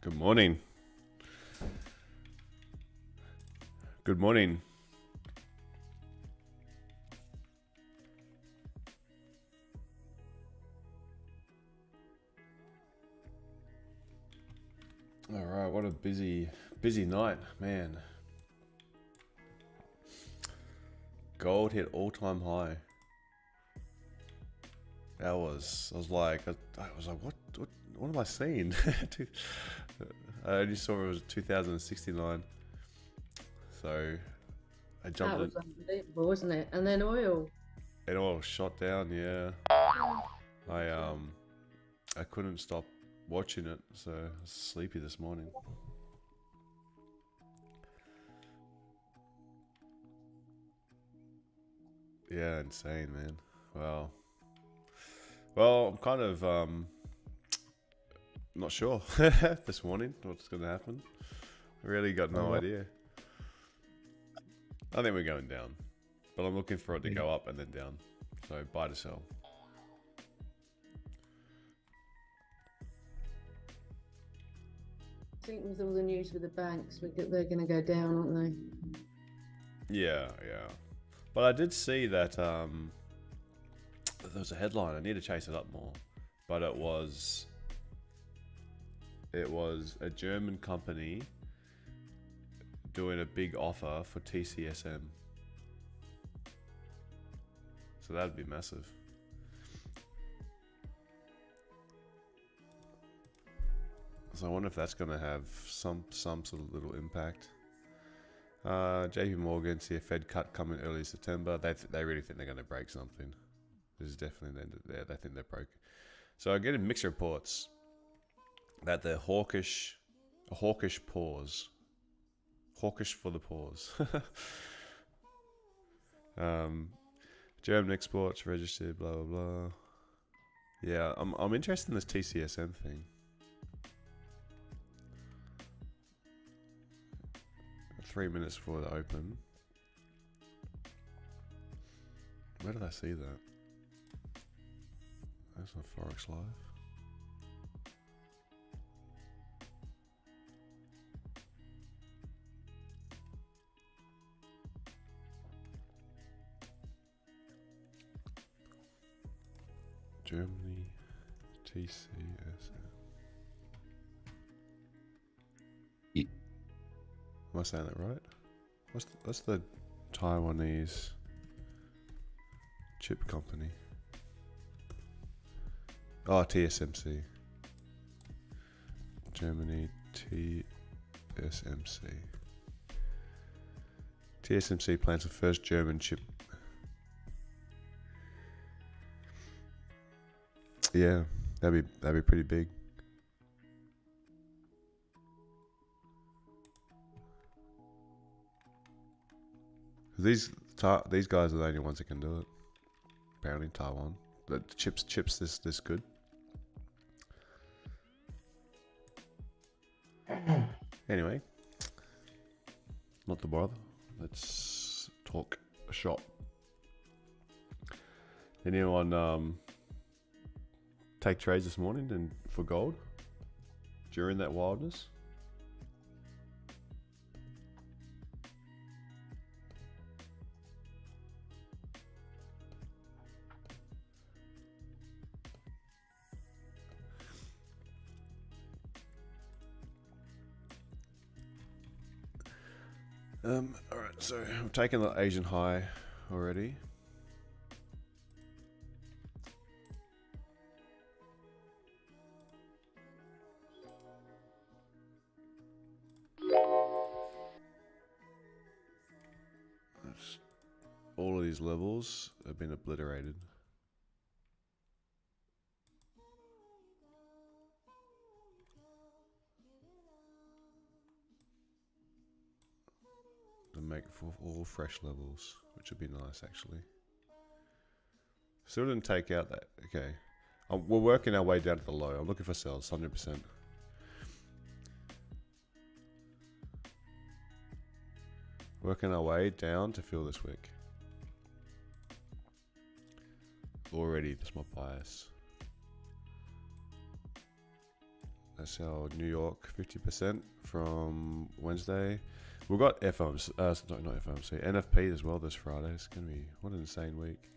Good morning. Good morning. All right, what a busy night, man. Gold hit all-time high. I was like, what am I seeing? I only saw it was 2069. So I jumped That was unbelievable, wasn't it? And then oil. it all shot down, yeah. I couldn't stop watching it, so I was sleepy this morning. Yeah, insane, man. Wow. Well, I'm kind of not sure this morning what's going to happen. I really got no idea. I think we're going down, but I'm looking for it to go up and then down. So buy to sell. I think with all the news with the banks, they're going to go down, aren't they? Yeah. But I did see that there was a headline. I need to chase it up more, but it was a German company doing a big offer for TCSM. So that'd be massive. So I wonder if that's going to have some sort of little impact. JP Morgan see a Fed cut coming early September. They really think they're going to break something. This is definitely there. They think they're broke. So I get in mixed reports that the hawkish pause. Hawkish for the pause. German exports registered, blah blah blah. Yeah, I'm interested in this TCSM thing. 3 minutes before the open. Where did I see that? That's on Forex Live. Germany, TCSM. Am I saying that right? What's the Taiwanese chip company? Oh, TSMC. Germany, TSMC. TSMC plans the first German chip. Yeah, that'd be pretty big. These guys are the only ones that can do it. Apparently, Taiwan. The chips this good. Anyway, not to bother. Let's talk shop. Anyone take trades this morning and for gold during that wildness? Alright, so I've taken the Asian high already. All of these levels have been obliterated. To make for all fresh levels, which would be nice actually. Still didn't take out that. Okay, we're working our way down to the low. I'm looking for sales, 100%. Working our way down to fill this wick. Already, that's my bias. That's our New York 50% from Wednesday. We've got FOMC, not FOMC, NFP as well this Friday. It's going to be, what an insane week.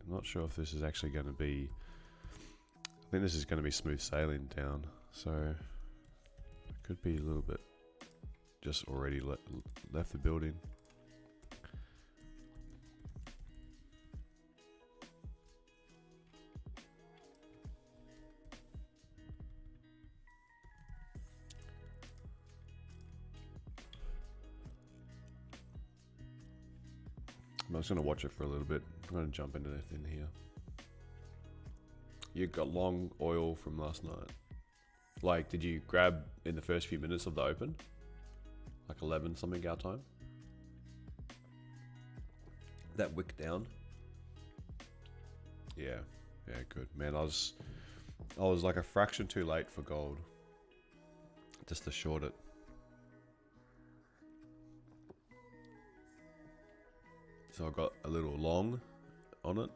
I'm not sure if this is actually going to be, I think this is going to be smooth sailing down, so it could be a little bit just already left the building. I'm just going to watch it for a little bit. I'm going to jump into anything here. You got long oil from last night. Like, did you grab in the first few minutes of the open? Like 11 something our time? That wick down? Yeah, good. Man, I was like a fraction too late for gold. Just to short it. So I got a little long on it.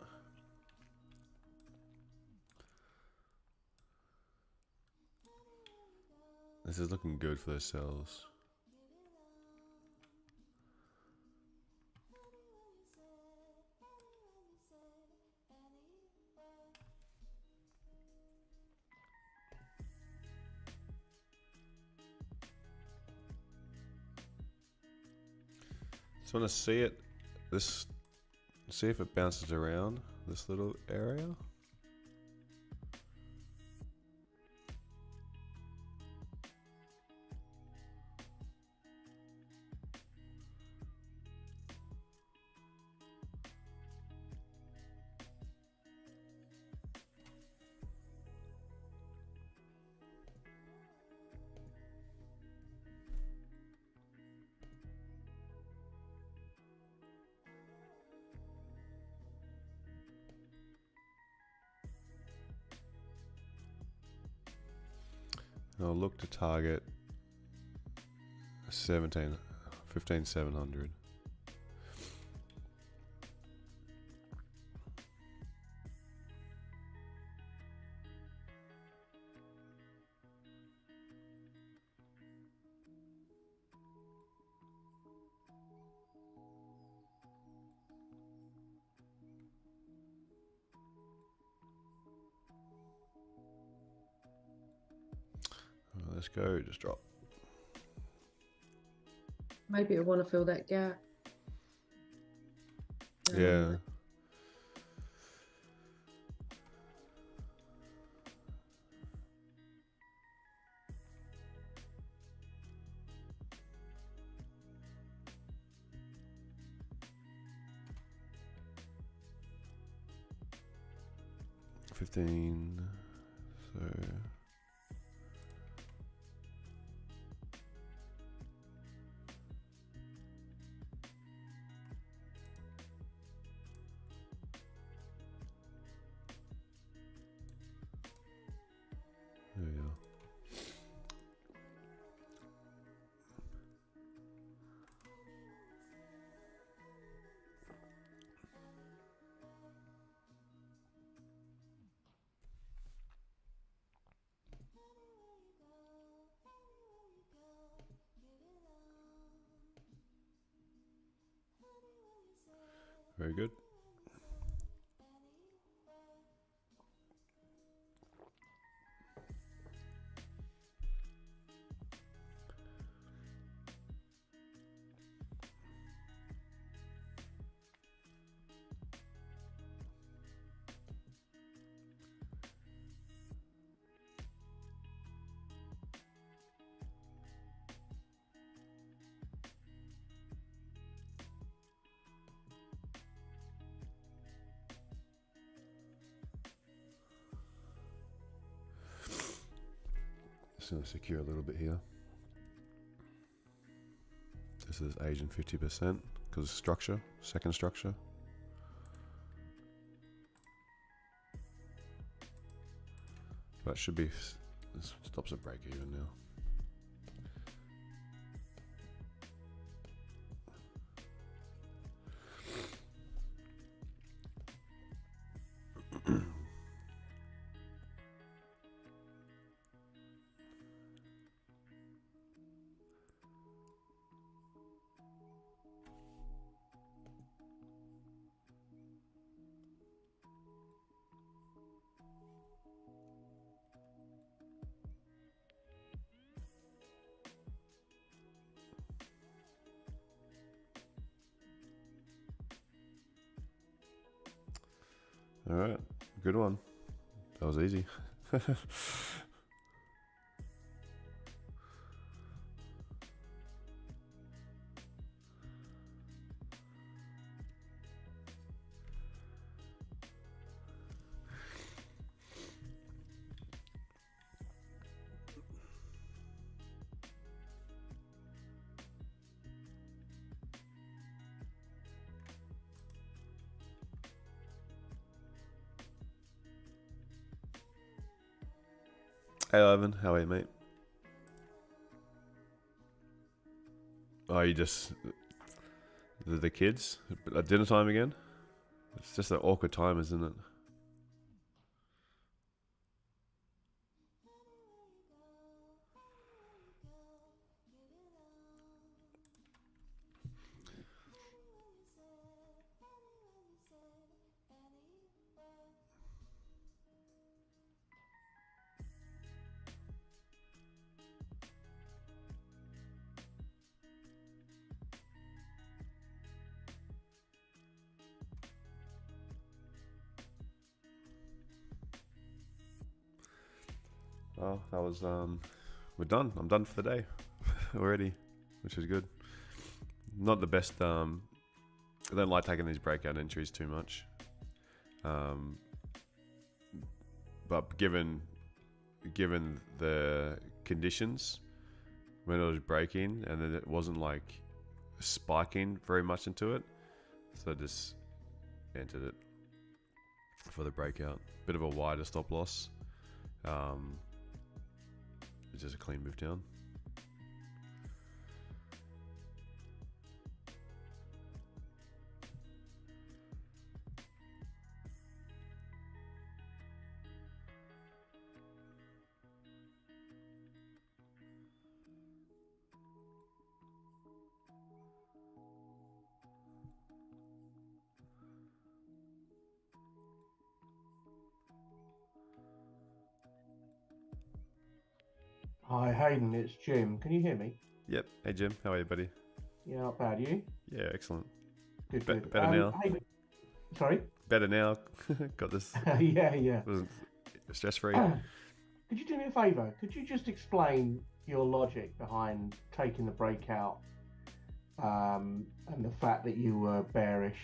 This is looking good for those sells. Just want to see it. See if it bounces around this little area. I'll look to target 15,700. Let's go, just drop. Maybe I want to fill that gap. Yeah. $15, so there we go. Very good. just going to secure a little bit here. This is Asian 50% because structure, second structure. That should be, this stops at break even now. All right, good one. That was easy. Hey Ivan, how are you, mate? Oh, you just the kids at dinner time again? It's just an awkward time, isn't it? Well, that was we're done. I'm done for the day already, which is good. Not the best. I don't like taking these breakout entries too much. But given the conditions when it was breaking, and then it wasn't like spiking very much into it, so I just entered it for the breakout. Bit of a wider stop loss. It's just a clean move down. Hi Hayden, it's Jim. Can you hear me? Yep. Hey Jim, how are you, buddy? Yeah, not bad. You? Yeah, excellent. Good, good. Better now. Hayden, sorry? Better now. Got this. Yeah. Wasn't stress free. Could you do me a favour? Could you just explain your logic behind taking the breakout and the fact that you were bearish?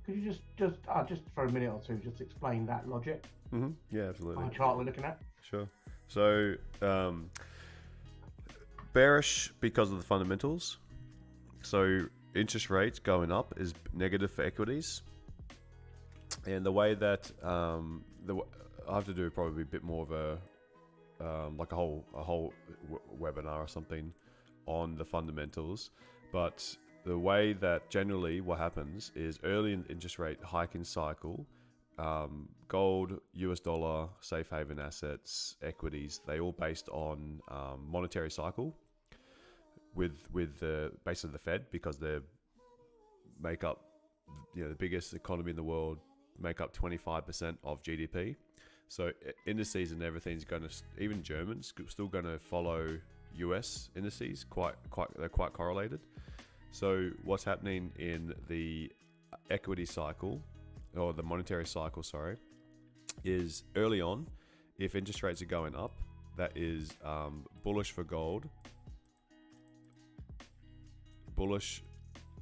Could you just for a minute or two, just explain that logic? Yeah, absolutely. On the chart we're looking at? Sure. So, bearish because of the fundamentals. So, interest rates going up is negative for equities. And the way that I have to do probably a bit more of a like a whole webinar or something on the fundamentals. But the way that generally what happens is early in interest rate hiking cycle, gold, US dollar, safe haven assets, equities, they all based on monetary cycle with the base of the Fed, because they make up, the biggest economy in the world, make up 25% of GDP. So indices and everything's going to, even Germans still going to follow US indices. They're quite correlated. So what's happening in the equity cycle, or the monetary cycle, sorry, is early on, if interest rates are going up, that is bullish for gold, bullish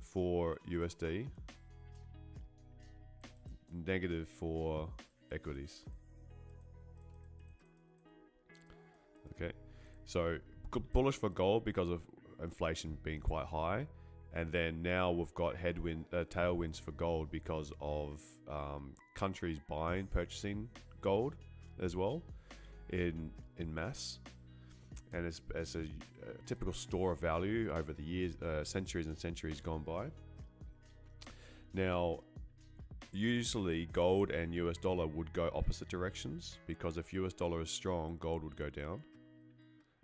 for USD, negative for equities. Okay, So bullish for gold because of inflation being quite high, and then now we've got tailwinds for gold because of countries purchasing gold as well in mass, and as a typical store of value over the years, centuries and centuries gone by. Now, usually gold and US dollar would go opposite directions, because if US dollar is strong, gold would go down.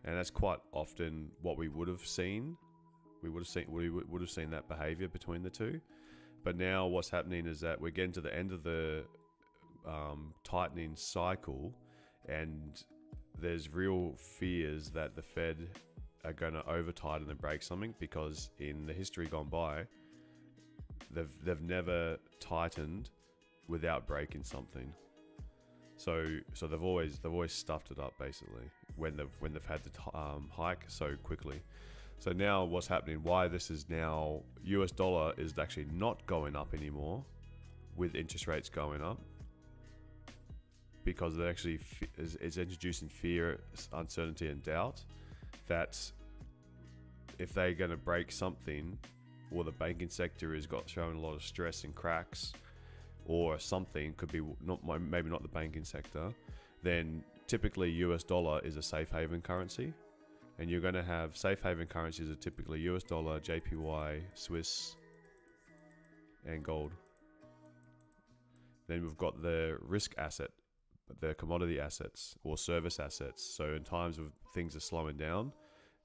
And that's quite often what we would have seen. We would have seen that behavior between the two. But now what's happening is that we're getting to the end of the tightening cycle, and there's real fears that the Fed are going to over tighten and break something, because in the history gone by, they've never tightened without breaking something. So they've always stuffed it up basically when they've had to hike so quickly. So now what's happening? Why this is now US dollar is actually not going up anymore with interest rates going up, because it actually is introducing fear, uncertainty, and doubt that if they're going to break something, or the banking sector is showing a lot of stress and cracks, or something, could be maybe not the banking sector, then typically US dollar is a safe haven currency. And you're going to have safe haven currencies are typically US dollar, JPY, Swiss, and gold. Then we've got the risk asset, the commodity assets or service assets. So in times of things are slowing down,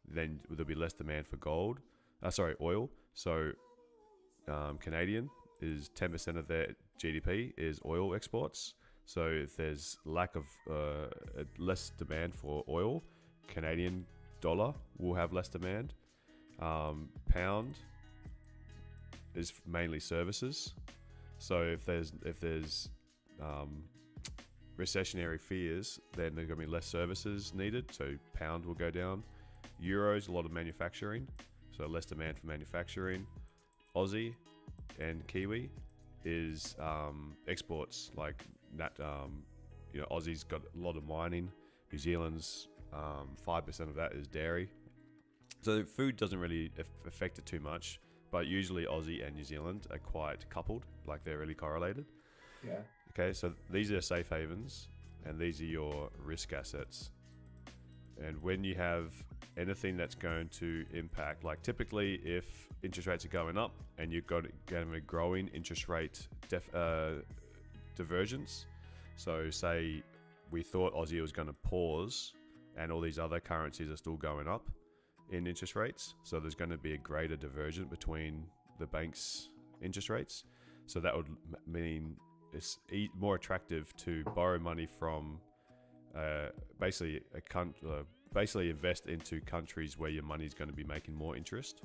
then there'll be less demand for oil. So Canadian is 10% of their GDP is oil exports. So if there's lack of less demand for oil, Canadian dollar will have less demand. Pound is mainly services. So if there's recessionary fears, then there's going to be less services needed. So pound will go down. Euros, a lot of manufacturing, so less demand for manufacturing. Aussie and Kiwi is exports, like Aussie's got a lot of mining. New Zealand's 5% of that is dairy. So food doesn't really affect it too much, but usually Aussie and New Zealand are quite coupled, like they're really correlated. Yeah. Okay, so these are safe havens, and these are your risk assets. And when you have anything that's going to impact, like typically if interest rates are going up and you've got a growing interest rate divergence, so say we thought Aussie was going to pause and all these other currencies are still going up in interest rates, so there's going to be a greater divergence between the bank's interest rates. So that would mean it's more attractive to borrow money from basically invest into countries where your money is going to be making more interest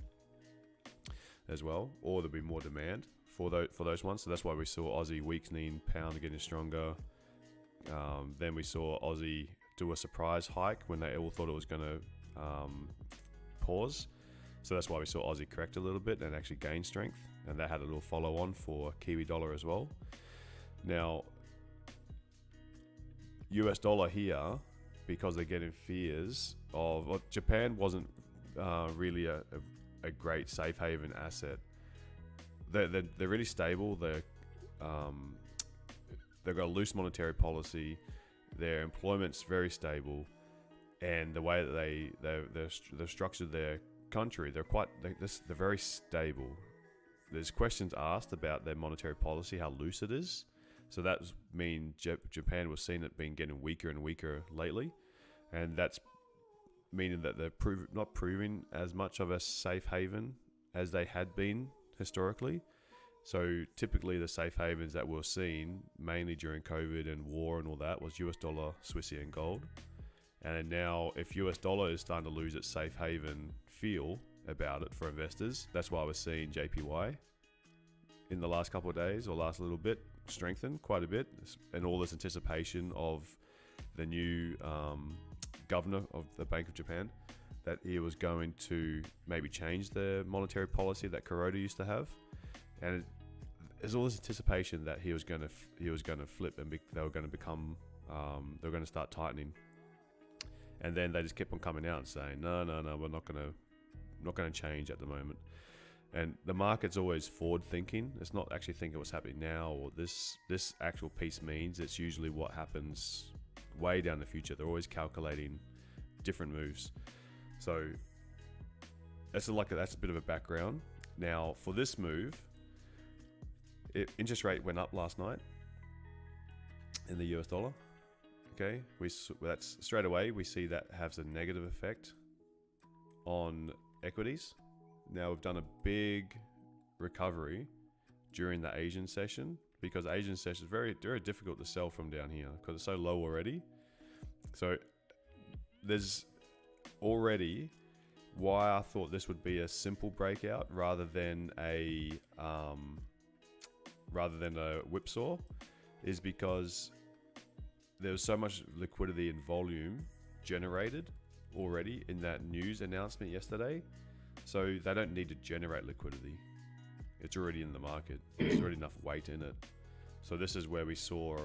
as well, or there'll be more demand for those ones. So that's why we saw Aussie weakening, pound getting stronger. Then we saw Aussie do a surprise hike when they all thought it was going to pause. So that's why we saw Aussie correct a little bit and actually gain strength, and that had a little follow on for Kiwi dollar as well. Now, US dollar here, because they're getting fears of Japan wasn't really a great safe haven asset. They're really stable. They've got a loose monetary policy. Their employment's very stable, and the way that they've structured their country, they're very stable. There's questions asked about their monetary policy, how loose it is. So that means Japan was seen it being getting weaker and weaker lately, and that's meaning that they're not proving as much of a safe haven as they had been historically. So typically the safe havens that we're seeing mainly during COVID and war and all that was US dollar, Swissy, and gold. And now if US dollar is starting to lose its safe haven feel about it for investors, that's why we're seeing JPY in the last couple of days or last little bit strengthen quite a bit, and all this anticipation of the new governor of the Bank of Japan, that he was going to maybe change the monetary policy that Kuroda used to have, and there's all this anticipation that he was going to flip and they were going to become they were going to start tightening. and then they just kept on coming out and saying, no, we're not gonna change at the moment. And the market's always forward thinking. It's not actually thinking what's happening now or this actual piece means. It's usually what happens way down the future. They're always calculating different moves. So that's a bit of a background. Now for this move, interest rate went up last night in the US dollar. Okay, that's straight away we see that has a negative effect on equities. Now we've done a big recovery during the Asian session because Asian session is very, very difficult to sell from down here because it's so low already. So there's already why I thought this would be a simple breakout rather than a whipsaw is because there was so much liquidity and volume generated already in that news announcement yesterday. So they don't need to generate liquidity. It's already in the market. There's already enough weight in it. So this is where we saw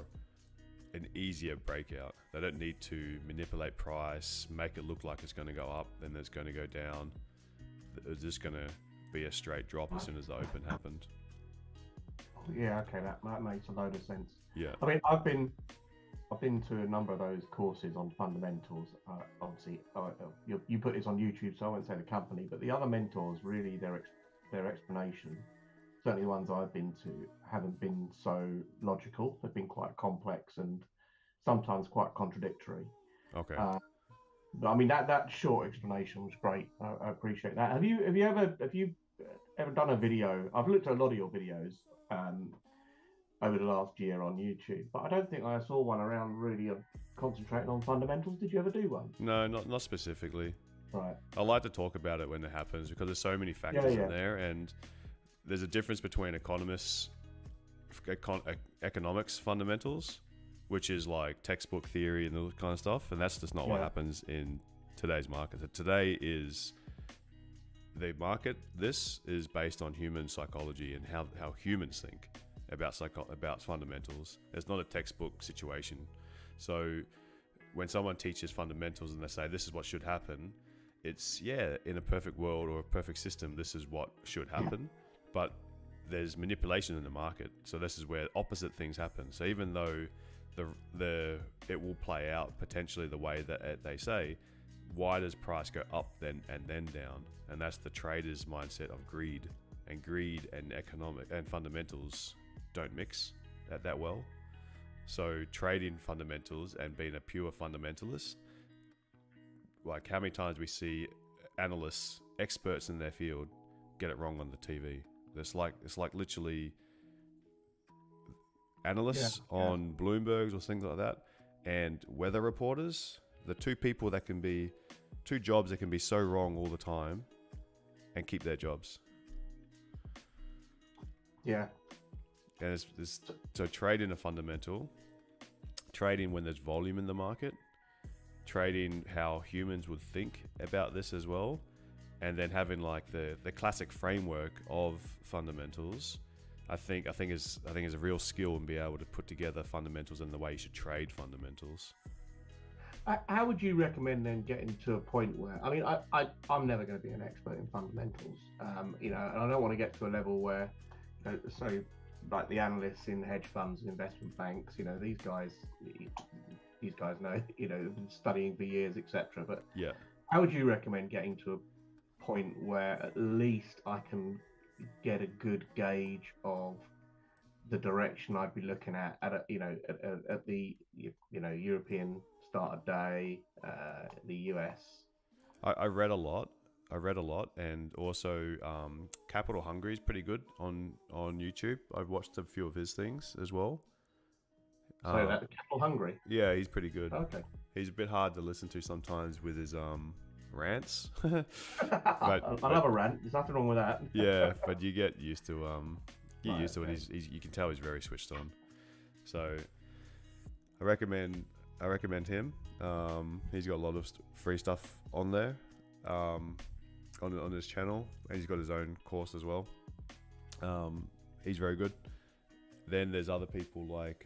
an easier breakout. They don't need to manipulate price, make it look like it's going to go up, then it's going to go down. It's just going to be a straight drop as soon as the open happened. Yeah, okay, that makes a load of sense. Yeah. I mean, I've been to a number of those courses on fundamentals. Obviously, you put this on YouTube, so I won't say the company, but the other mentors, really, their explanation, certainly the ones I've been to, haven't been so logical. They've been quite complex and sometimes quite contradictory. Okay. But I mean, that short explanation was great. I appreciate that. Have you ever done a video? I've looked at a lot of your videos over the last year on YouTube, but I don't think I saw one around really concentrating on fundamentals. Did you ever do one? No, not specifically. Right. I like to talk about it when it happens because there's so many factors in there, and there's a difference between economics fundamentals, which is like textbook theory and all that kind of stuff, and that's just not what happens in today's market. So today is the market. This is based on human psychology and how humans think about fundamentals. It's not a textbook situation. So when someone teaches fundamentals and they say this is what should happen, it's in a perfect world or a perfect system, this is what should happen. But there's manipulation in the market, so this is where opposite things happen. So even though it will play out potentially the way that they say, why does price go up then and then down? And that's the trader's mindset of greed and economic and fundamentals don't mix that well. So trading fundamentals and being a pure fundamentalist, like how many times we see analysts, experts in their field, get it wrong on the TV. It's like literally analysts on Bloomberg's or things like that, and weather reporters, the two jobs that can be so wrong all the time and keep their jobs. Yeah. And so trading a fundamental, trading when there's volume in the market, trading how humans would think about this as well, and then having like the classic framework of fundamentals, I think is a real skill and be able to put together fundamentals and the way you should trade fundamentals. How would you recommend then getting to a point where, I mean, I'm never going to be an expert in fundamentals, and I don't want to get to a level where, so like the analysts in hedge funds and investment banks, these guys know, studying for years, etc. But how would you recommend getting to a point where at least I can get a good gauge of the direction I'd be looking at the European start of day, the US? I read a lot, and also Capital Hungry is pretty good on YouTube. I've watched a few of his things as well. So that Capital Hungry? Yeah, he's pretty good. Okay. He's a bit hard to listen to sometimes with his rants. I love a rant. There's nothing wrong with that. Yeah, but you get used to it. You can tell he's very switched on. So I recommend him. He's got a lot of free stuff on there, on his channel, and he's got his own course as well. He's very good. Then there's other people like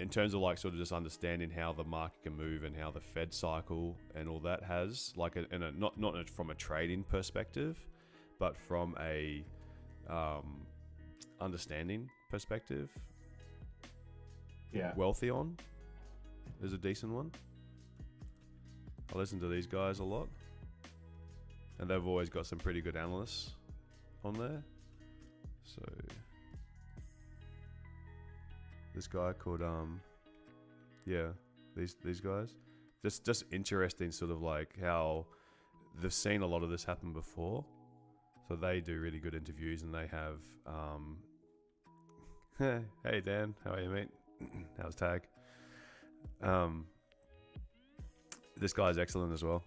in terms of like sort of just understanding how the market can move and how the Fed cycle and all that has like not from a trading perspective, but from a understanding perspective. Yeah. Wealthion is a decent one. I listen to these guys a lot, and they've always got some pretty good analysts on there. So this guy called these guys, just interesting, sort of like how they've seen a lot of this happen before. So they do really good interviews, and they have hey Dan, how are you, mate? How's tag? This guy's excellent as well.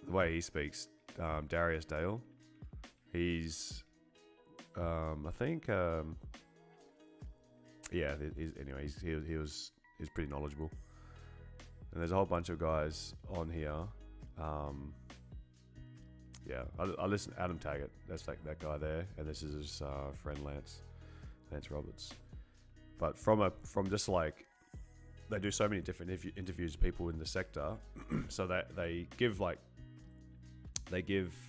The way he speaks, Darius Dale, he's I think he's pretty knowledgeable. And there's a whole bunch of guys on here. I listen to Adam Taggart. That's like that guy there, and this is his friend Lance Roberts. But from just like, they do so many different interviews of people in the sector, so that they give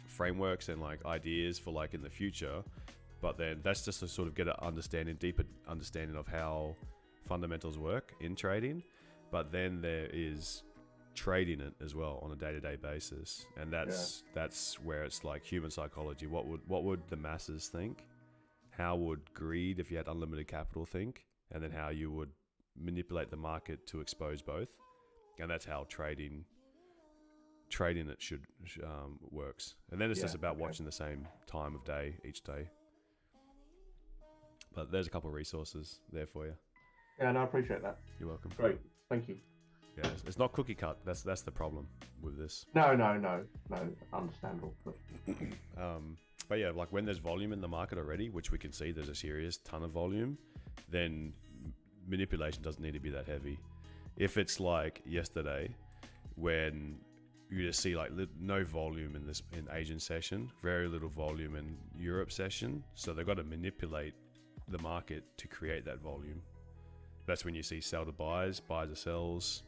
frameworks and like ideas for like in the future. But then that's just to sort of get a deeper understanding of how fundamentals work in trading. But then there is trading it as well on a day-to-day basis, and that's where it's like human psychology. What would the masses think? How would greed, if you had unlimited capital, think? And then how you would manipulate the market to expose both. And that's how trading it should works. And then it's just about watching the same time of day each day. But there's a couple of resources there for you. Yeah, no, I appreciate that. You're welcome. Great, thank you. Yeah, it's not cookie cut. That's the problem with this. No, understandable. But yeah, like when there's volume in the market already, which we can see there's a serious ton of volume, then manipulation doesn't need to be that heavy. If it's like yesterday, when you just see like no volume in Asian session, very little volume in Europe session, so they've got to manipulate the market to create that volume. That's when you see sell to buys to sells,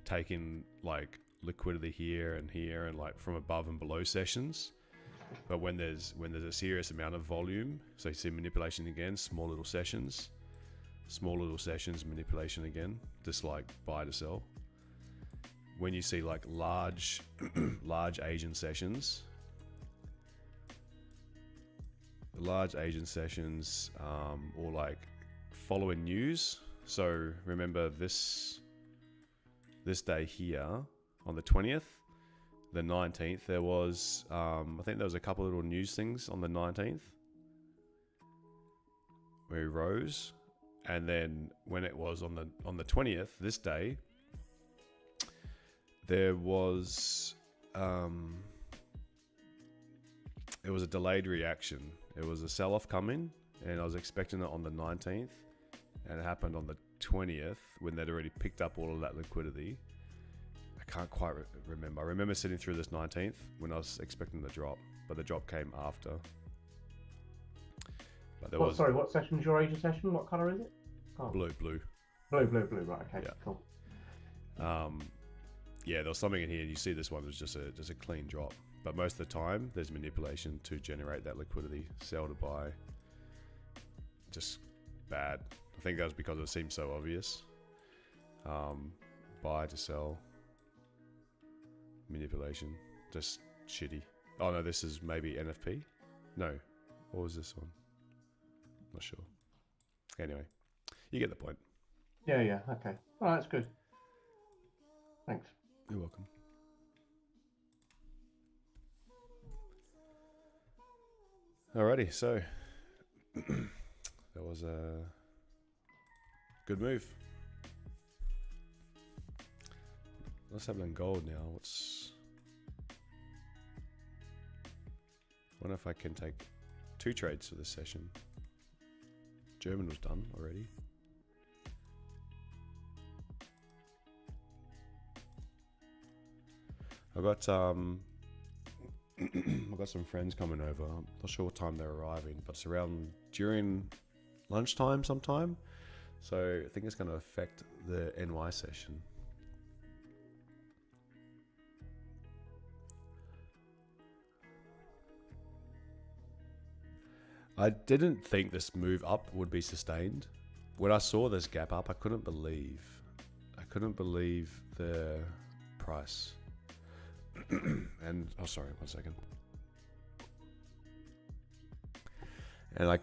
taking like liquidity here and like from above and below sessions. But when there's a serious amount of volume, so you see manipulation again, small little sessions, manipulation again, just like buy to sell. When you see like large Asian sessions, or like following news. So remember this day here on the 20th, the 19th, there was I think there was a couple of little news things on the 19th where he rose, and then when it was on the 20th, this day, there was it was a delayed reaction. It was a sell-off coming, and I was expecting it on the 19th, and it happened on the 20th when they'd already picked up all of that liquidity. I can't quite remember. I remember sitting through this 19th when I was expecting the drop, but the drop came after. But there was... Sorry, what session is your Asia session? What colour is it? Oh. Blue. Blue, right, okay, yeah. Cool. Yeah, there was something in here, and you see this one was just a clean drop. But most of the time, there's manipulation to generate that liquidity. Sell to buy. Just bad. I think that was because it seemed so obvious. Buy to sell. Manipulation. Just shitty. Oh no, this is maybe NFP? No. What was this one? Not sure. Anyway, you get the point. Yeah, okay. Oh, that's good. Thanks. You're welcome. Alrighty, so that was a good move. Let's have it in gold now. Wonder if I can take 2 trades for this session. German was done already. I got I've got some friends coming over. I'm not sure what time they're arriving, but it's around during lunchtime sometime. So I think it's going to affect the NY session. I didn't think this move up would be sustained. When I saw this gap up, I couldn't believe the price. And oh, sorry, 1 second. And like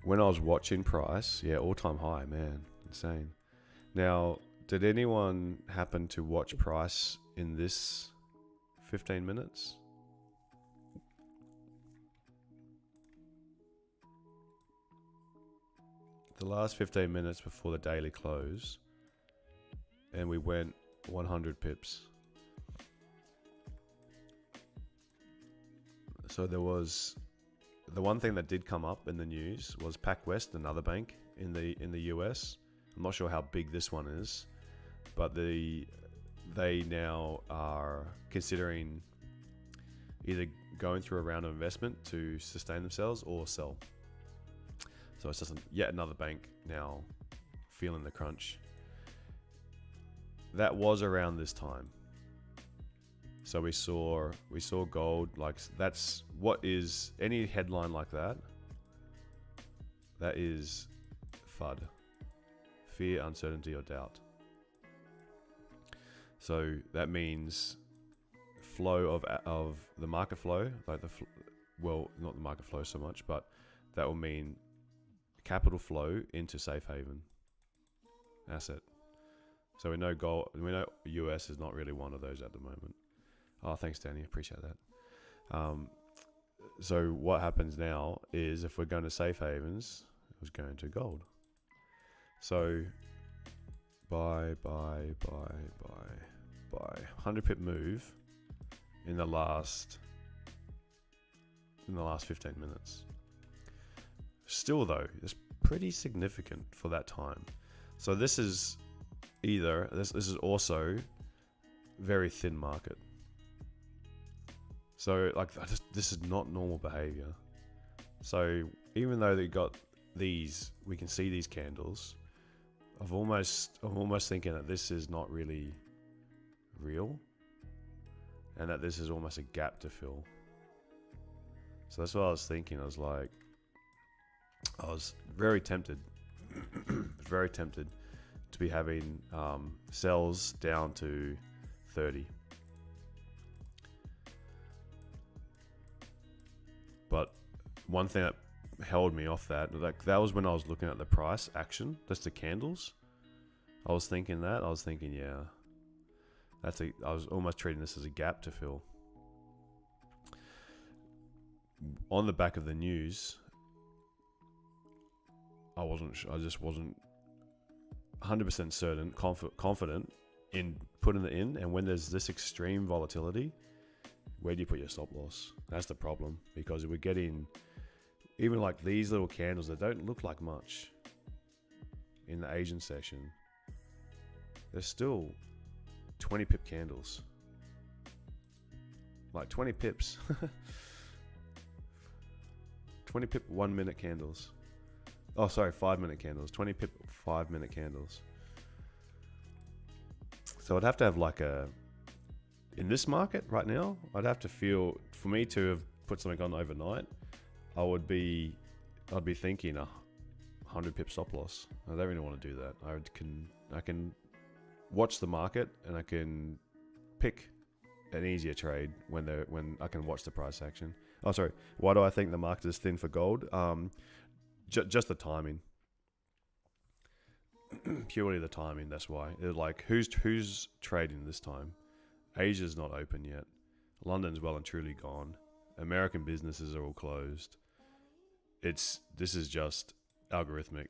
when I was watching price, yeah, all-time high, man, insane. Now, did anyone happen to watch price in this 15 minutes? The last 15 minutes before the daily close, and we went 100 pips. So there was the one thing that did come up in the news was PacWest, another bank in the US. I'm not sure how big this one is, but they now are considering either going through a round of investment to sustain themselves or sell. So it's just yet another bank now feeling the crunch. That was around this time. So we saw gold, like that's what is any headline like that. That is FUD, fear, uncertainty, or doubt. So that means flow of the market flow, like well, not the market flow so much, but that will mean capital flow into safe haven asset. So we know gold, we know US is not really one of those at the moment. Oh, thanks, Danny. Appreciate that. So what happens now is if we're going to safe havens, it was going to gold. So buy 100 pip move in the last 15 minutes. Still though, it's pretty significant for that time. So this is this is also very thin market. So like this is not normal behavior. So even though they got these, we can see these candles. I'm almost thinking that this is not really real, and that this is almost a gap to fill. So that's what I was thinking. I was very tempted, very tempted to be having sells down to 30. But one thing that held me off that was when I was looking at the price action, just the candles. I was thinking, yeah, I was almost treating this as a gap to fill. On the back of the news, I just wasn't 100% certain, confident in putting it in. And when there's this extreme volatility, where do you put your stop loss? That's the problem, because we're getting even like these little candles that don't look like much in the Asian session. They're still 20 pip candles, like 20 pips. 20 pip 1 minute candles. Oh, sorry, 5 minute candles. 20 pip 5 minute candles. So I'd have to have like in this market right now, I'd have to feel, for me to have put something on overnight, I'd be thinking 100 pip stop loss. I don't really want to do that. I can watch the market and I can pick an easier trade when I can watch the price action. Oh, sorry. Why do I think the market is thin for gold? Just the timing. Purely the timing. That's why. It's like who's trading this time? Asia's not open yet. London's well and truly gone. American businesses are all closed. This is just algorithmic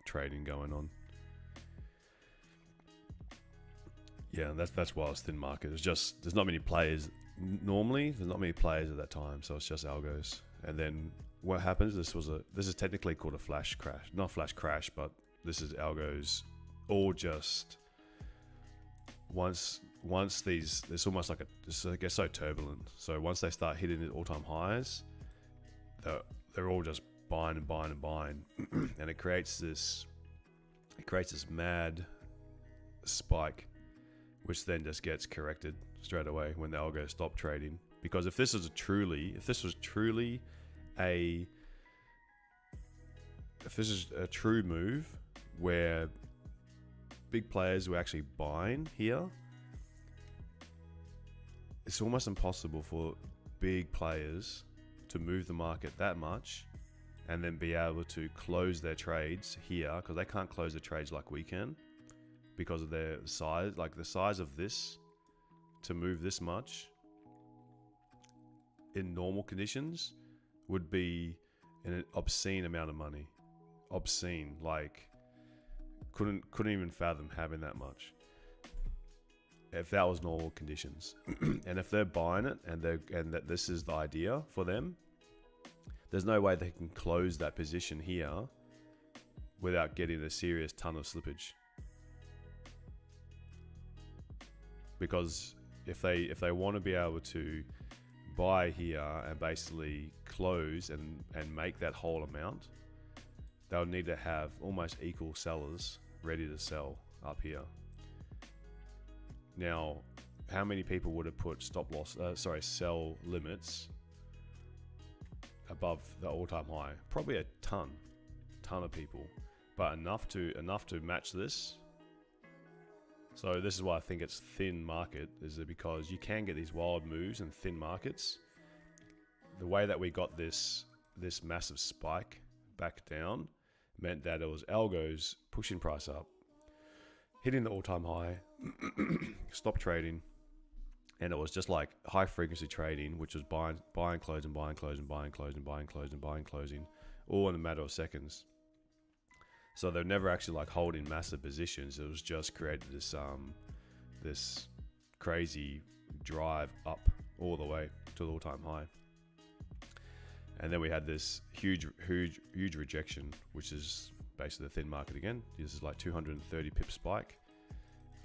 trading going on. Yeah, that's why it's thin market. It's just there's not many players. Normally, there's not many players at that time, so it's just algos. And then what happens? This is technically called a flash crash, not flash crash, but this is algos. All just once these, it's almost like it gets so turbulent. So once they start hitting the all-time highs, they're all just buying and buying and buying, and it creates this it creates this mad spike, which then just gets corrected straight away when the algo stop trading. Because if this was truly a true move where big players were actually buying here, it's almost impossible for big players to move the market that much and then be able to close their trades here, because they can't close the trades like we can because of their size. Like the size of this to move this much in normal conditions would be an obscene amount of money. Obscene, like couldn't even fathom having that much if that was normal conditions. And if they're buying it and that this is the idea for them, there's no way they can close that position here without getting a serious ton of slippage. Because if they want to be able to buy here and basically close and make that whole amount, they'll need to have almost equal sellers ready to sell up here. Now, how many people would have put sell limits above the all-time high? Probably a ton of people, but enough to match this. So this is why I think it's thin market, is it because you can get these wild moves in thin markets. The way that we got this massive spike back down meant that it was algos pushing price up, hitting the all-time high, stop trading, and it was just like high frequency trading, which was buying, closing, buying, closing, buying, closing, buying, closing, buying, closing, all in a matter of seconds. So they're never actually like holding massive positions. It was just created this crazy drive up all the way to the all-time high. And then we had this huge rejection, which is basically the thin market again. This is like 230 pip spike.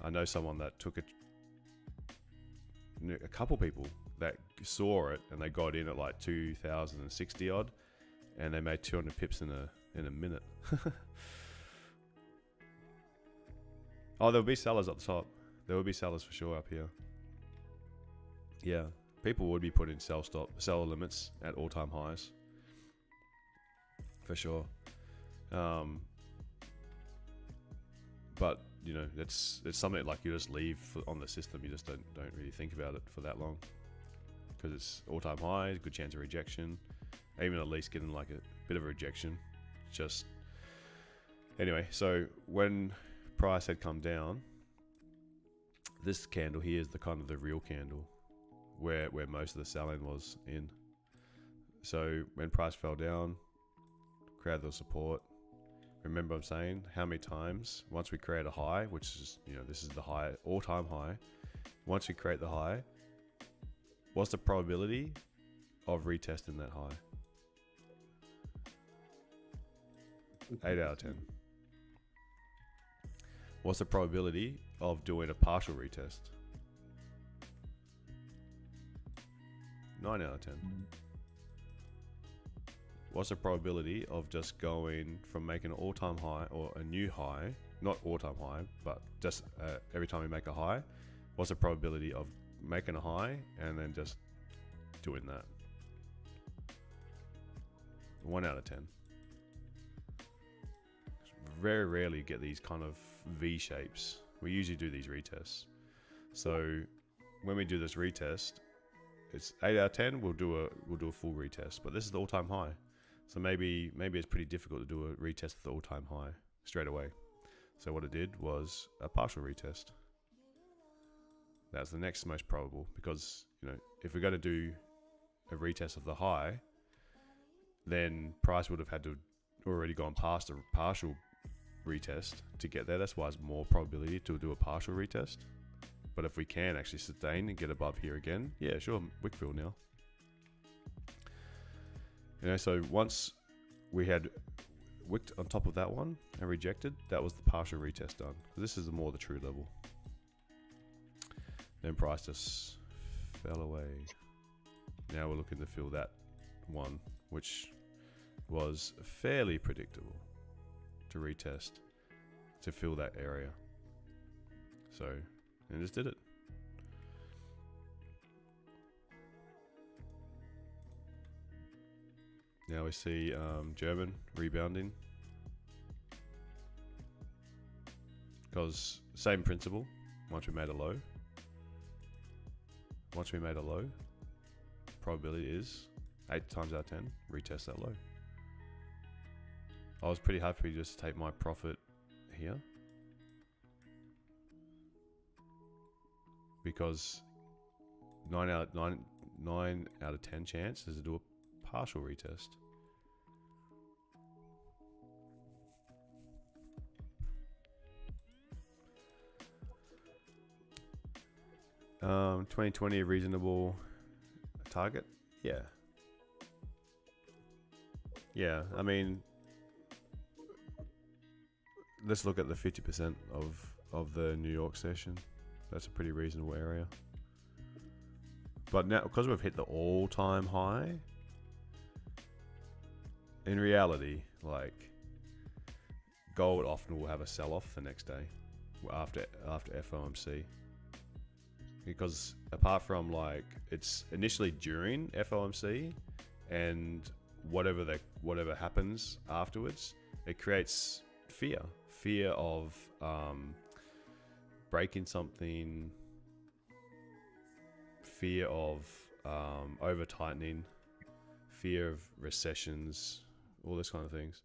I know someone that took it, a couple people that saw it and they got in at like 2060 odd, and they made 200 pips in a minute. Oh, there'll be sellers up the top. There will be sellers for sure up here. Yeah, people would be putting sell limits at all-time highs for sure. But you know, it's something like you just leave on the system. You just don't really think about it for that long, because it's all-time high, good chance of rejection, even at least getting like a bit of a rejection. Just anyway, so when price had come down, this candle here is the kind of the real candle where most of the selling was in. So when price fell down, created the support. Remember I'm saying how many times once we create a high, which is, you know, this is the high, all-time high. Once we create the high, what's the probability of retesting that high? 8 out of 10. What's the probability of doing a partial retest? 9 out of 10. What's the probability of just going from making an all-time high or a new high, not all-time high, but just every time we make a high, what's the probability of making a high and then just doing that? 1 out of 10. Very rarely get these kind of V shapes. We usually do these retests. So when we do this retest, it's 8 out of 10. We'll do a full retest, but this is the all-time high. So maybe it's pretty difficult to do a retest of the all-time high straight away. So what it did was a partial retest. That's the next most probable, because you know, if we're going to do a retest of the high, then price would have had to already gone past a partial retest to get there. That's why it's more probability to do a partial retest. But if we can actually sustain and get above here again, yeah, sure, Wickfield now. You know, so once we had wicked on top of that one and rejected, that was the partial retest done. This is more the true level. Then price just fell away. Now we're looking to fill that one, which was fairly predictable to retest. to fill that area. So, and just did it. Now we see German rebounding. Because same principle, once we made a low, probability is 8 times out of 10, retest that low. I was pretty happy just to take my profit here, because 9 out of 10 chance is to do a partial retest. 2020 a reasonable target? Yeah. Yeah, I mean, let's look at the 50% of the New York session. That's a pretty reasonable area. But now, because we've hit the all-time high, in reality, like, gold often will have a sell-off the next day after FOMC. Because apart from, like, it's initially during FOMC and whatever happens afterwards, it creates fear of breaking something, fear of over tightening, fear of recessions, all those kind of things.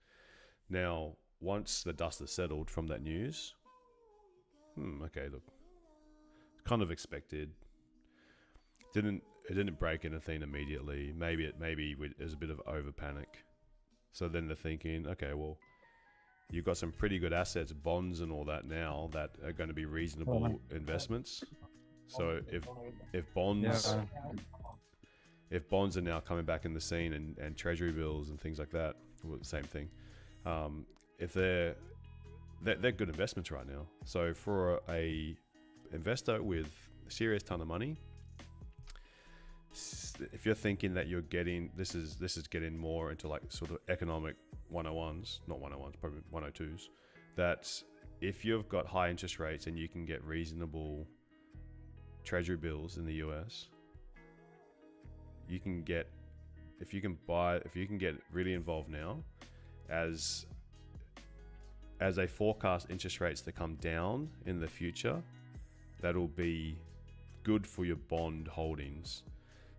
Now, once the dust has settled from that news, okay, look, kind of expected. It didn't break anything immediately. Maybe it was a bit of over panic. So then they're thinking, okay, well, you've got some pretty good assets, bonds and all that now that are going to be reasonable investments. So if bonds are now coming back in the scene and treasury bills and things like that, well, same thing. If they're good investments right now. So for a investor with a serious ton of money, if you're thinking that you're getting this is getting more into like sort of economic 101s, not 101s, probably 102s, that if you've got high interest rates and you can get reasonable treasury bills in the US, if you can get really involved now, as they forecast interest rates to come down in the future, that'll be good for your bond holdings.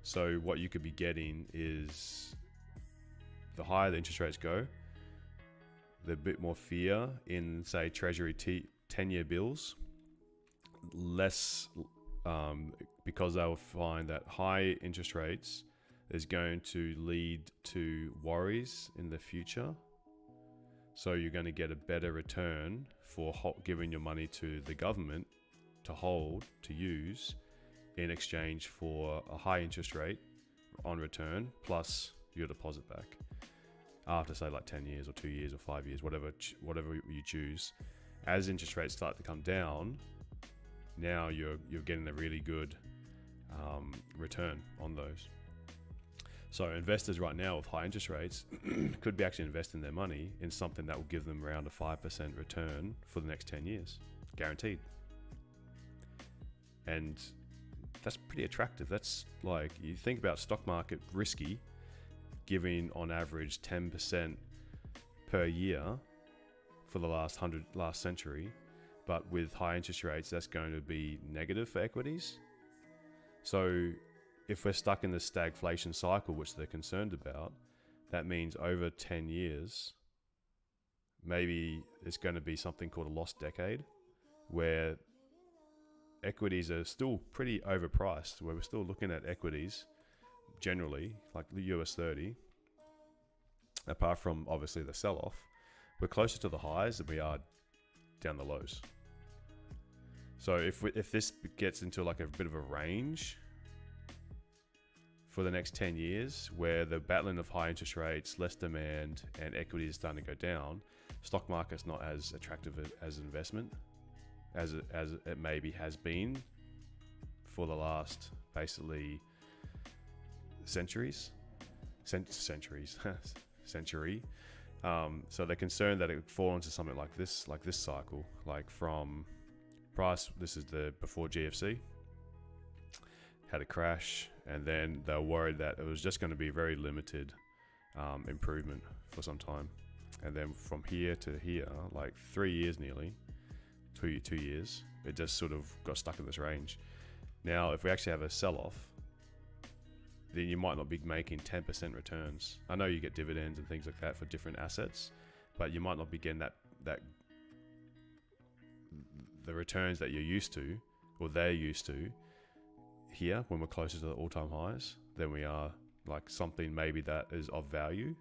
So what you could be getting is, the higher the interest rates go, the bit more fear in, say, Treasury 10-year bills, less, because they'll find that high interest rates is going to lead to worries in the future. So you're going to get a better return for giving your money to the government to hold, to use, in exchange for a high interest rate on return plus your deposit back after, say, like 10 years or 2 years or 5 years, whatever you choose. As interest rates start to come down, now you're getting a really good return on those. So investors right now with high interest rates could be actually investing their money in something that will give them around a 5% return for the next 10 years, guaranteed. And that's pretty attractive. That's like, you think about stock market risky, giving on average 10% per year for the last century, but with high interest rates, that's going to be negative for equities. So if we're stuck in the stagflation cycle, which they're concerned about, that means over 10 years, maybe it's going to be something called a lost decade, where equities are still pretty overpriced, where we're still looking at equities generally, like the US 30, apart from obviously the sell-off, we're closer to the highs than we are down the lows. So if this gets into like a bit of a range for the next 10 years, where the battling of high interest rates, less demand, and equities is starting to go down, stock market's not as attractive as an investment as it maybe has been for the last basically century. So they're concerned that it would fall into something like this cycle, like from price. This is the before GFC, had a crash, and then they're worried that it was just going to be very limited improvement for some time, and then from here to here, like 3 years nearly, 2 years, it just sort of got stuck in this range. Now, if we actually have a sell-off, then you might not be making 10% returns. I know you get dividends and things like that for different assets, but you might not be getting that the returns that you're used to, or they're used to here when we're closer to the all-time highs than we are like something maybe that is of value.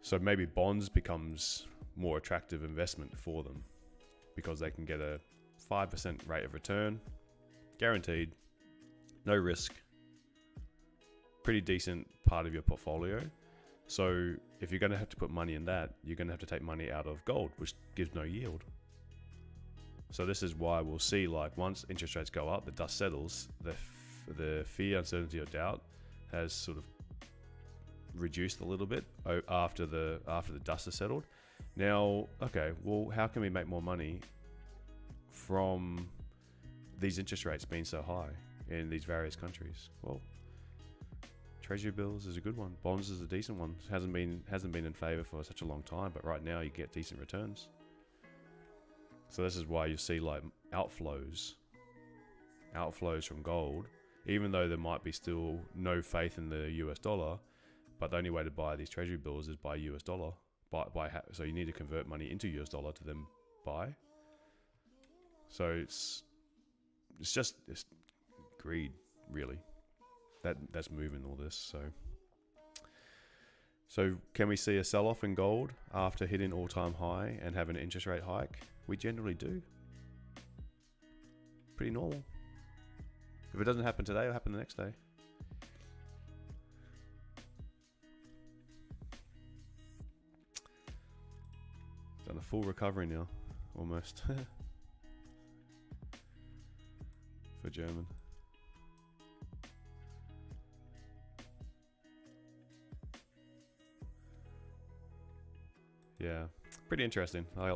So maybe bonds becomes more attractive investment for them because they can get a 5% rate of return, guaranteed, no risk, pretty decent part of your portfolio. So if you're going to have to put money in that, you're going to have to take money out of gold, which gives no yield. So this is why we'll see, like, once interest rates go up, the dust settles, the fear, uncertainty, or doubt has sort of reduced a little bit after the dust is settled. Now, okay, well, how can we make more money from these interest rates being so high in these various countries? Well, Treasury bills is a good one. Bonds is a decent one. Hasn't been in favor for such a long time, but right now you get decent returns. So this is why you see like outflows from gold, even though there might be still no faith in the US dollar, but the only way to buy these Treasury bills is by US dollar. So you need to convert money into US dollar to then buy. So it's greed, really. That's moving all this. So can we see a sell-off in gold after hitting all-time high and having an interest rate hike? We generally do. Pretty normal. If it doesn't happen today, it'll happen the next day. Done a full recovery now, almost. For German. Yeah, pretty interesting. I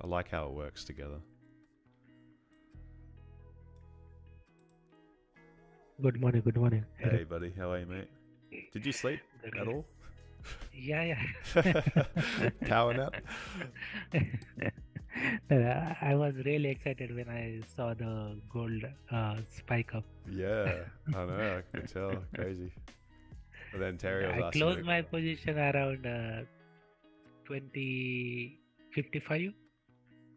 like how it works together. Good morning, good morning. Hey, buddy, how are you, mate? Did you sleep at all? Yeah. Power nap? I was really excited when I saw the gold spike up. Yeah, I know, I could tell. Crazy. But then Terry was I asking closed me- my position around 2055.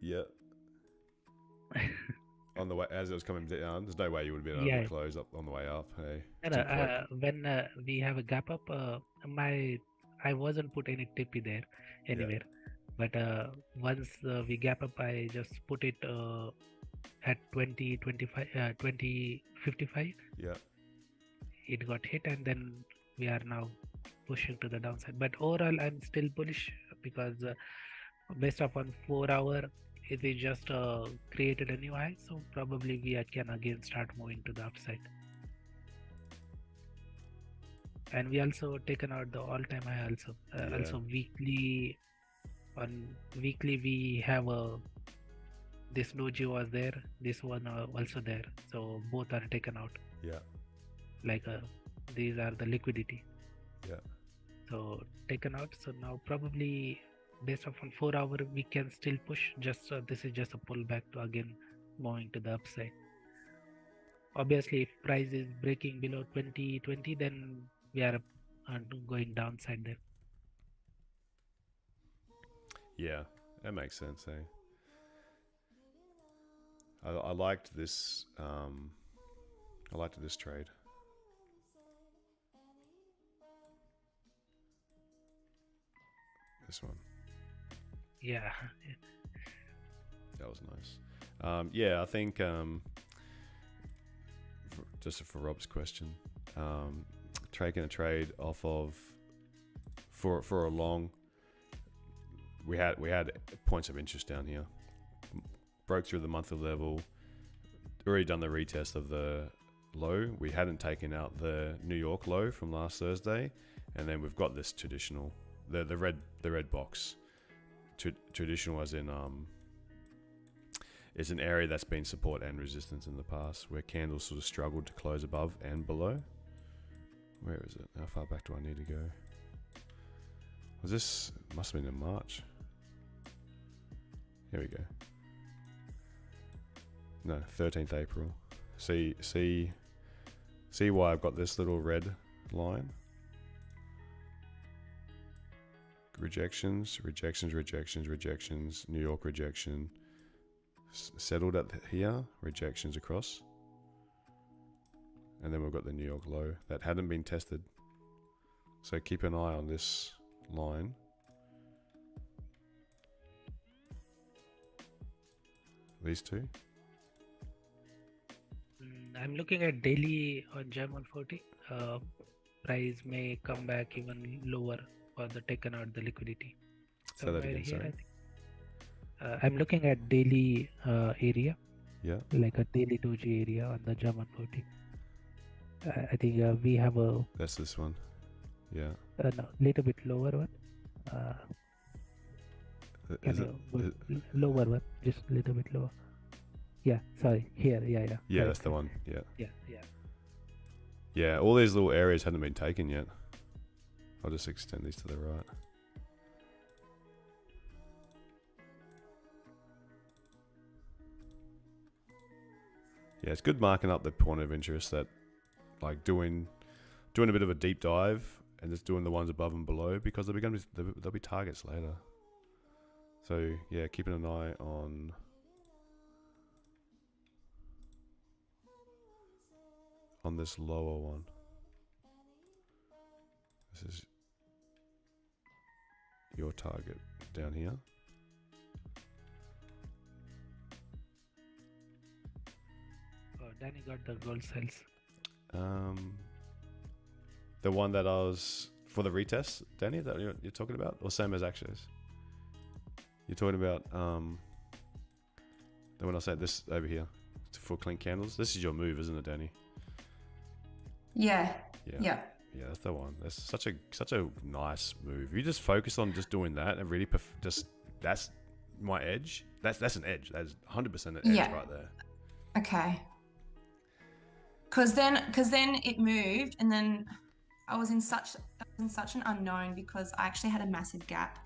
Yeah. On the way, as it was coming down, there's no way you would have been able Yeah. to close up on the way up. Hey. No, Too quick. when we have a gap up, I wasn't put any tippy there anywhere. But once we gap up, I just put it at 2055. Yeah. It got hit, and then we are now pushing to the downside. But overall, I'm still bullish because based upon 4 hour, it is just created a new high. So probably we can again start moving to the upside. And we also taken out the all-time high also. Yeah. Also weekly, on weekly we have this doji was there, this one also there. So both are taken out. Yeah. Like these are the liquidity. Yeah. So taken out. So now probably based upon 4 hour we can still push. Just this is just a pullback to again moving to the upside. Obviously, if price is breaking below 2020, then we are going downside there. Yeah, that makes sense, eh? I liked this. I liked this trade. This one. Yeah. That was nice. Yeah, I think just for Rob's question, taking a trade off of for a long. We had points of interest down here. Broke through the monthly level. Already done the retest of the low. We hadn't taken out the New York low from last Thursday, and then we've got this traditional the red box. Traditional as in is an area that's been support and resistance in the past, where candles sort of struggled to close above and below. Where is it? How far back do I need to go? Was this, must have been in March. Here we go. No, 13th April. See why I've got this little red line? Rejections, New York rejection. Settled at here, rejections across. And then we've got the New York low that hadn't been tested. So keep an eye on this line. These two. I'm looking at daily on Gem 140. Price may come back even lower for the taken out the liquidity. Say that again, here, sorry. I think. I'm looking at daily area, Yeah. like a daily doji area on the Gem 140. I think we have a That's this one. Yeah. no, little bit lower one. Is it? Lower one, just a little bit lower. Yeah, sorry, here, yeah. Yeah, Right. that's the one. Yeah. Yeah. Yeah, all these little areas hadn't been taken yet. I'll just extend these to the right. Yeah, it's good marking up the point of interest, that like doing a bit of a deep dive and just doing the ones above and below, because there'll be targets later. So yeah, keeping an eye on this lower one. This is your target down here. Danny got the gold sales. The one that I was for the retest, Danny, that you're talking about, or same as Axios? You're talking about the one I said this over here for clean candles. This is your move, isn't it, Danny? Yeah. Yeah. Yeah. Yeah, that's the one. That's such a nice move. You just focus on just doing that and really that's my edge. That's an edge. That's 100% an edge right there. Okay. Because then it moved, and then I was in such an unknown, because I actually had a massive gap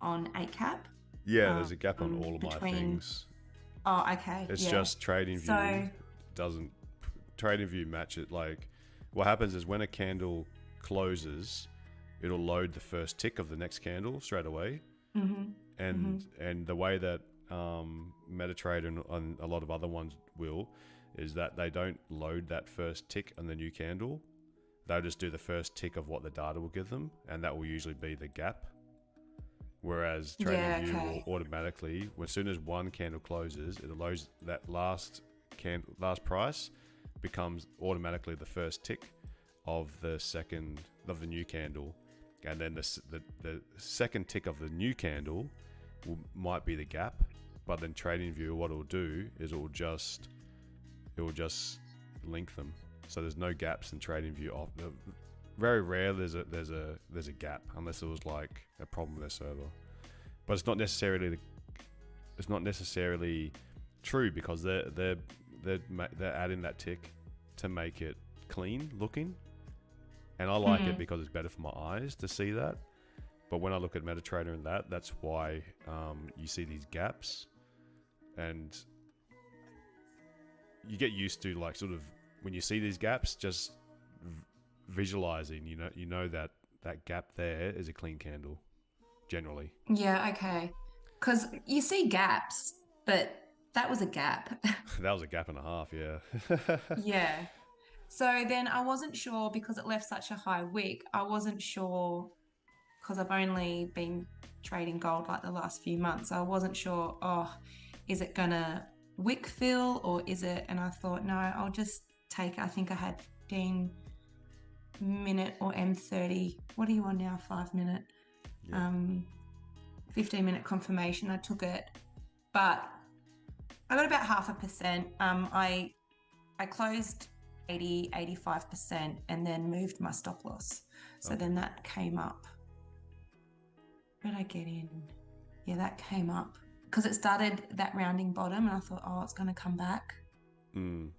on 8cap. Yeah, there's a gap on all of my things. Oh, okay. It's just TradingView doesn't. TradingView match it. Like, what happens is when a candle closes, it'll load the first tick of the next candle straight away. And the way that MetaTrader and a lot of other ones will is that they don't load that first tick on the new candle. They'll just do the first tick of what the data will give them, and that will usually be the gap. Whereas TradingView will automatically, as soon as one candle closes, it loads that last price becomes automatically the first tick of the new candle, and then the second tick of the new candle might be the gap. But then TradingView, what it'll do is it will just link them, so there's no gaps in TradingView. Very rare there's a gap, unless it was like a problem with their server. But it's not necessarily true, because they're adding that tick to make it clean looking, and I like it because it's better for my eyes to see that. But when I look at MetaTrader and that's why you see these gaps, and you get used to, like, sort of when you see these gaps, just visualizing, you know that gap there is a clean candle generally. Yeah, okay. Because you see gaps, but that was a gap. That was a gap and a half, yeah. Yeah. So then I wasn't sure, because it left such a high wick. I wasn't sure, because I've only been trading gold like the last few months. I wasn't sure, is it going to wick fill, or is it? And I thought, no, I'll just take, I think I had 15 minute or M30. What are you on now? 5 minute. Yeah. 15 minute confirmation. I took it, but I got about 0.5%. I closed 85%, and then moved my stop loss. So then that came up Where did I get in? Yeah, that came up because it started that rounding bottom, and I thought, oh, it's going to come back. But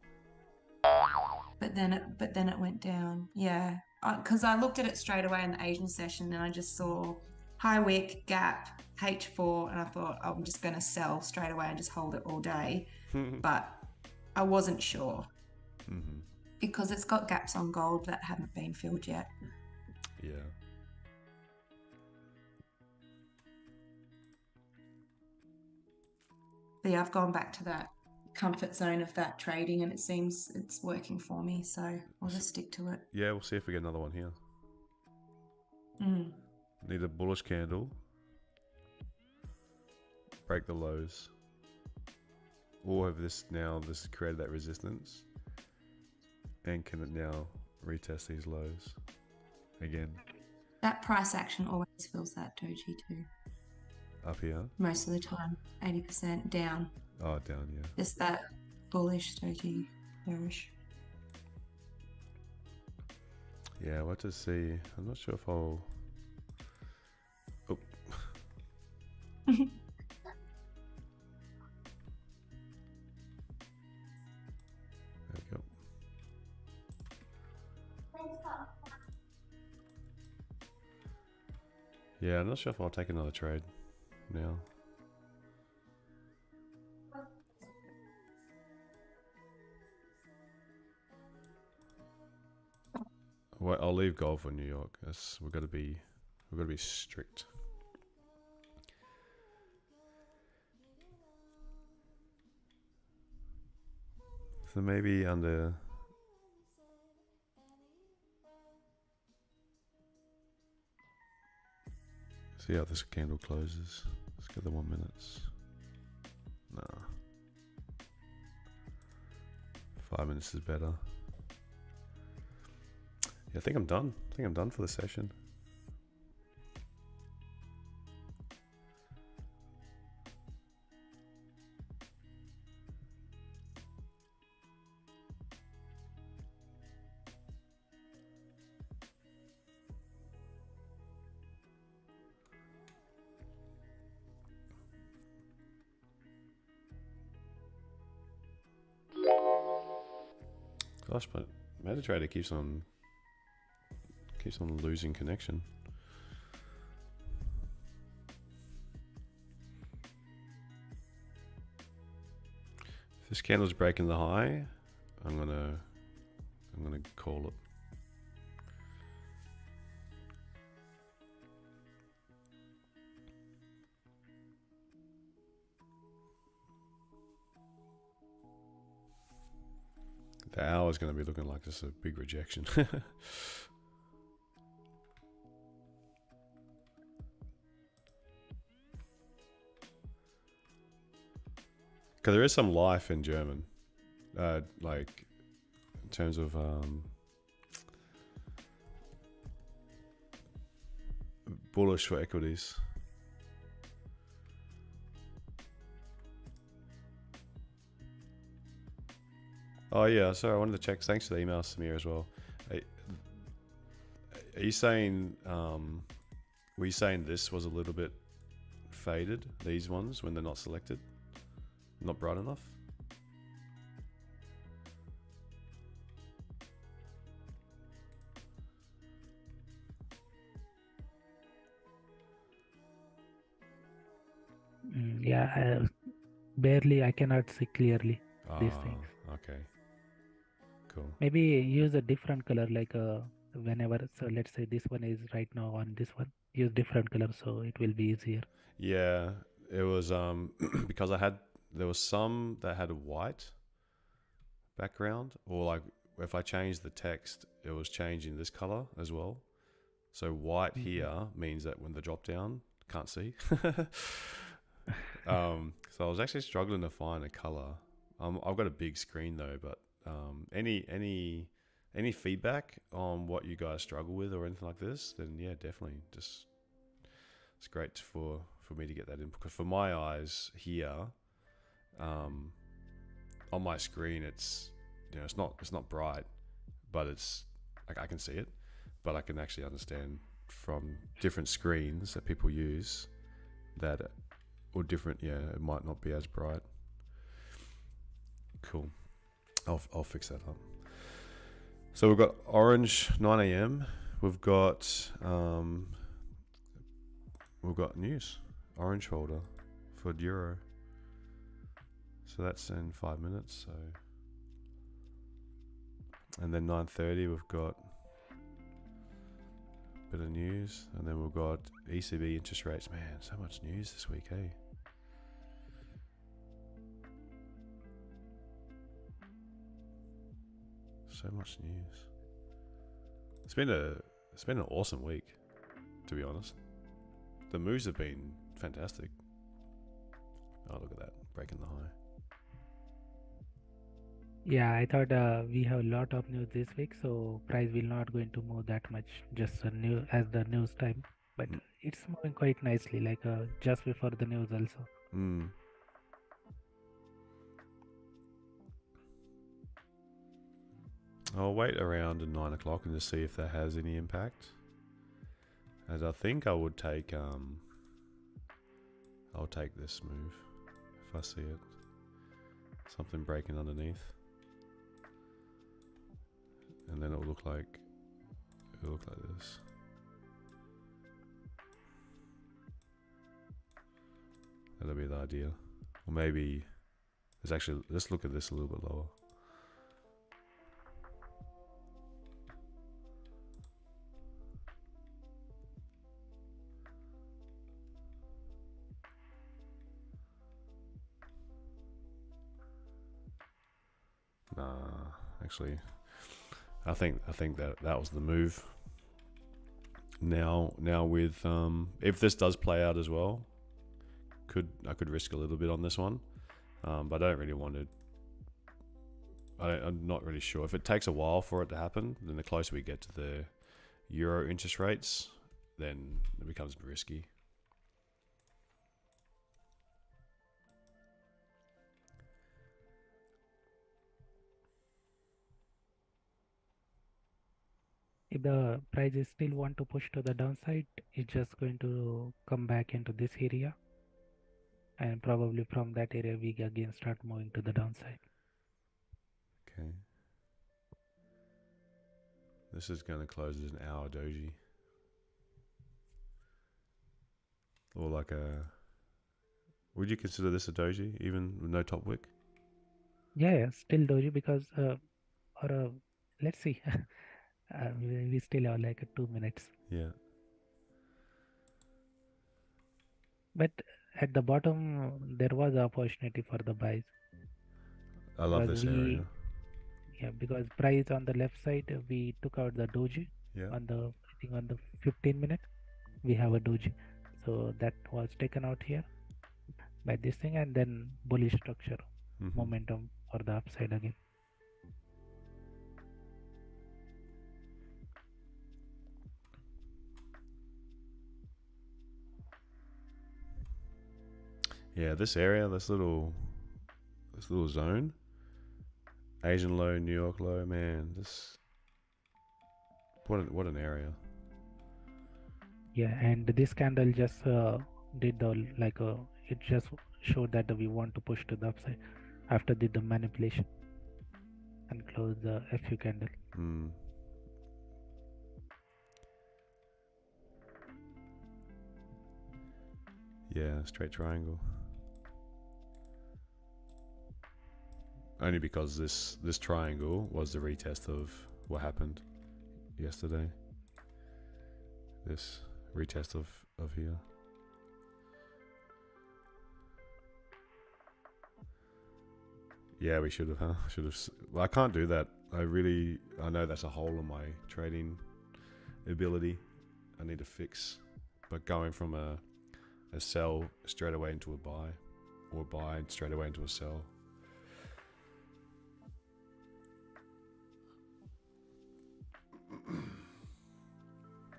then it went down. Yeah, because I looked at it straight away in the Asian session, and I just saw high wick gap H4, and I thought, oh, I'm just going to sell straight away and just hold it all day. But I wasn't sure because it's got gaps on gold that haven't been filled yet. Yeah. But yeah, I've gone back to that comfort zone of that trading, and it seems it's working for me, so I'll just stick to it. Yeah, we'll see if we get another one here. Need a bullish candle. Break the lows. Or have this created that resistance? And can it now retest these lows again? That price action always fills that doji too. Up here? Most of the time, 80% down. Oh, down, yeah. Just that bullish doji, bearish. Yeah, what to see? I'm not sure if I'll... Oh. There we go. Yeah, I'm not sure if I'll take another trade now. Well, I'll leave gold for New York. We've got to be strict. So maybe under. See how this candle closes. Let's get the 1 minutes. Nah. 5 minutes is better. Yeah, I think I'm done. I think I'm done for the session. Gosh, but MetaTrader keeps on losing connection. If this candle's breaking the high, I'm gonna call it. The hour is going to be looking like just a big rejection. Because there is some life in German, like in terms of bullish for equities. Oh yeah, sorry, I wanted to check. Thanks for the email, Samir, as well. Are you saying, were you saying this was a little bit faded, these ones, when they're not selected? Not bright enough? Yeah, barely. I cannot see clearly these things. Okay. Cool. Maybe use a different color, like whenever. So let's say this one is right now on this one. Use different color so it will be easier. Yeah, it was because there was some that had a white background, or like if I changed the text, it was changing this color as well. So white here means that when the drop down, can't see. So I was actually struggling to find a color. I've got a big screen though, but any feedback on what you guys struggle with or anything like this, then yeah, definitely. Just it's great for me to get that in, because for my eyes here, on my screen, it's it's not bright, but it's like I can see it, but I can actually understand from different screens that people use that, or different, yeah, it might not be as bright. Cool. I'll fix that up. So we've got orange 9 a.m. We've got news, orange folder for euro. So that's in 5 minutes. So, and then 9:30 we've got a bit of news, and then we've got ECB interest rates. Man, so much news this week, hey. So much news. It's been an awesome week, to be honest. The moves have been fantastic. Oh, look at that, breaking the high. Yeah, I thought we have a lot of news this week, so price will not going to move that much just new as the news time. But it's moving quite nicely, like just before the news also. I'll wait around at 9 o'clock and just see if that has any impact. As I think I would take I'll take this move if I see it. Something breaking underneath. And then it'll look like this. That'll be the idea. Or maybe let's look at this a little bit lower. Nah, actually, I think that was the move. Now with if this does play out as well, I could risk a little bit on this one, but I don't really want to. I'm not really sure if it takes a while for it to happen. Then the closer we get to the euro interest rates, then it becomes risky. If the prices still want to push to the downside, it's just going to come back into this area, and probably from that area we again start moving to the downside. Okay. This is going to close as an hour doji. Or like would you consider this a doji, even with no top wick? Yeah, still doji because, let's see, we still have like 2 minutes. Yeah. But at the bottom, there was an opportunity for the buys. I love this area. Yeah, because price on the left side, we took out the doji. Yeah. I think on the 15 minute, we have a doji. So that was taken out here by this thing, and then bullish structure momentum for the upside again. Yeah, this area, this little zone, Asian low, New York low, man, what an area. Yeah, and this candle just did it just showed that we want to push to the upside after did the manipulation and close the FU candle. Yeah, straight triangle. Only because this triangle was the retest of what happened yesterday. This retest of here. Yeah, we should have, huh? Well, I can't do that. I know that's a hole in my trading ability. I need to fix. But going from a sell straight away into a buy, or buy straight away into a sell.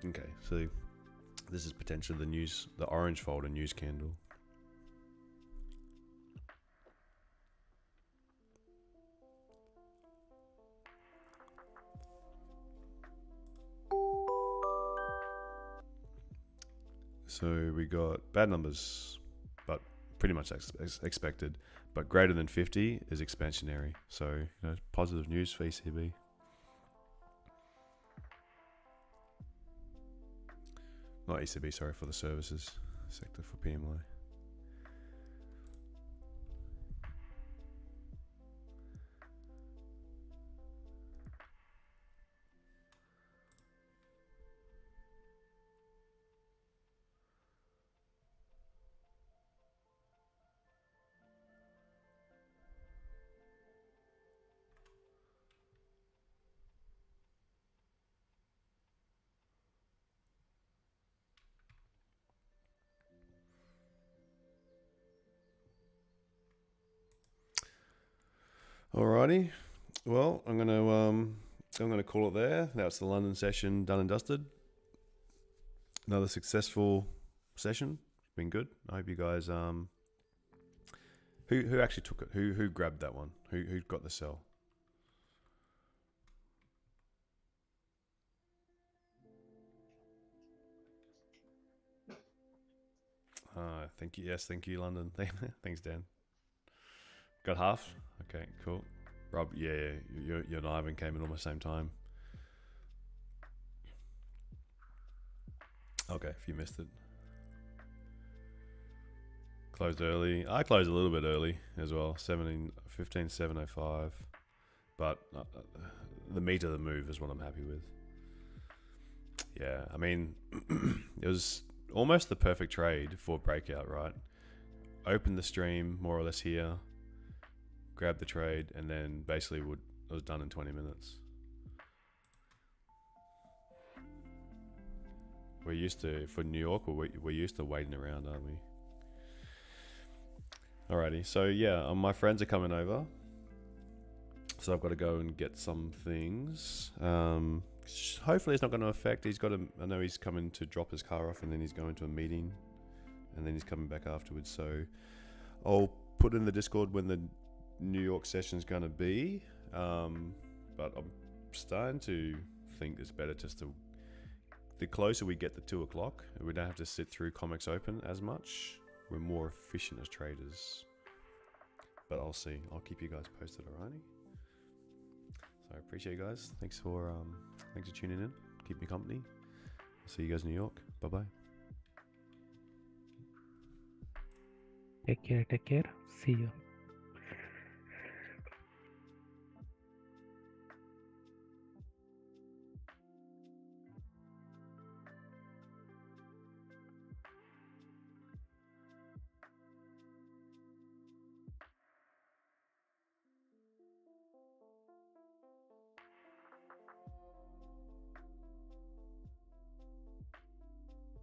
Okay, so this is potentially the orange folder news candle. So we got bad numbers, but pretty much expected. But greater than 50 is expansionary. So, you know, positive news for ECB. Not ECB, sorry, for the services sector for PMI. Alrighty, well, I'm gonna call it there. That's the London session done and dusted. Another successful session. Been good. I hope you guys who actually took it? Who grabbed that one? Who got the sell? Thank you. Yes, thank you, London. Thanks, Dan. Got half? Okay, cool. Rob, yeah, you and Ivan came in almost the same time. Okay, if you missed it. Closed early. I closed a little bit early as well, 15:705. But the meat of the move is what I'm happy with. Yeah, I mean, it was almost the perfect trade for breakout, right? Opened the stream more or less here, grabbed the trade, and then basically it was done in 20 minutes. We're used to, for New York, we're used to waiting around, aren't we? Alrighty, so yeah, my friends are coming over. So I've got to go and get some things. Hopefully it's not going to affect. I know he's coming to drop his car off and then he's going to a meeting and then he's coming back afterwards. So I'll put in the Discord when the New York session's going to be. But I'm starting to think it's better just to, the closer we get to 2 o'clock, we don't have to sit through Comics Open as much. We're more efficient as traders. But I'll see. I'll keep you guys posted, alrighty? So I appreciate you guys. Thanks for tuning in. Keep me company. I'll see you guys in New York. Bye bye. Take care. See you.